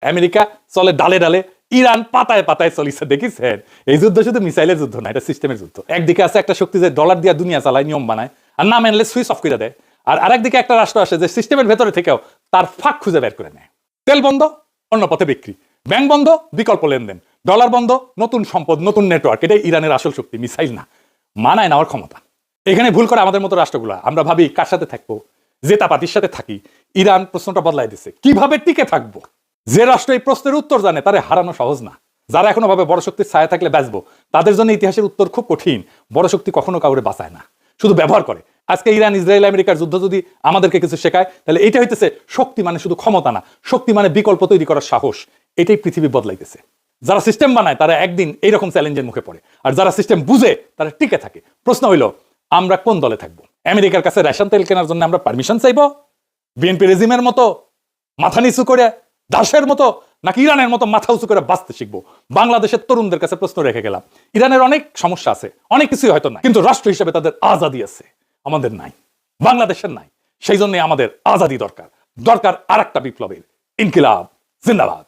America চলে ডালে ডালে, ইরান পাতায় পাতায় চলিছে, দেখিছেন? এই যুদ্ধ শুধু মিসাইলের যুদ্ধ না, এটা সিস্টেমের যুদ্ধ। একদিকে আছে একটা শক্তি যে ডলার দিয়ে দুনিয়া চালায়, নিয়ম বানায়, আর না মানলে সুইচ অফ করে দেয়। আর আরেকদিকে একটা রাষ্ট্র আসে যে সিস্টেমের ভেতরে থেকেও তার ফাঁক খুঁজে বের করে নেয়। তেল বন্ধ, অন্য পথে বিক্রি, ব্যাংক বন্ধ, বিকল্প লেনদেন, ডলার বন্ধ, নতুন সম্পদ, নতুন নেটওয়ার্ক। এটাই ইরানের আসল শক্তি, মিসাইল না, মানায় নেওয়ার ক্ষমতা। এখানে ভুল করে আমাদের মতো রাষ্ট্রগুলো, আমরা ভাবি কার সাথে থাকবো, জেতাপাতির সাথে থাকি। ইরান প্রশ্নটা বদলাই দিচ্ছে, কিভাবে টিকে থাকবো। যে রাষ্ট্র এই প্রশ্নের উত্তর জানে তারে হারানো সহজ না। যারা এখনো ভাবে বড় শক্তির ছায়া থাকলে বাঁচবো, তাদের জন্য ইতিহাসের উত্তর খুব কঠিন। বড় শক্তি কখনো কাউরে বাঁচায় না, শুধু ব্যবহার করে। আজকে ইরান ইসরায়েল আমেরিকার যুদ্ধ যদি আমাদেরকে কিছু শেখায়, তাহলে এটা হইতেছে শক্তি মানে শুধু ক্ষমতা না, শক্তি মানে বিকল্প তৈরি করার সাহস। এটাই পৃথিবী বদলাইতেছে। যারা সিস্টেম বানায় তারা একদিন এইরকম চ্যালেঞ্জের মুখে পড়ে, আর যারা সিস্টেম বুঝে তারা টিকে থাকে। প্রশ্ন হইল, আমরা কোন দলে থাকবো? আমেরিকার কাছে রেশন তেল কেনার জন্য আমরা পারমিশন চাইবো, বিএনপি রেজিমের মতো মাথা নিচু করে, দাসের মতো, নাকি ইরানের মতো মাথা উঁচু করে বাঁচতে শিখবো? বাংলাদেশের তরুণদের কাছে প্রশ্ন রেখে গেলাম। ইরানের অনেক সমস্যা আছে, অনেক কিছুই হয়তো নাই, কিন্তু রাষ্ট্র হিসেবে তাদের আজাদি আছে, আমাদের নাই, বাংলাদেশের নাই। সেই জন্য আমাদের আজাদি দরকার, দরকার আর একটা বিপ্লবের। ইনকিলাব জিন্দাবাদ।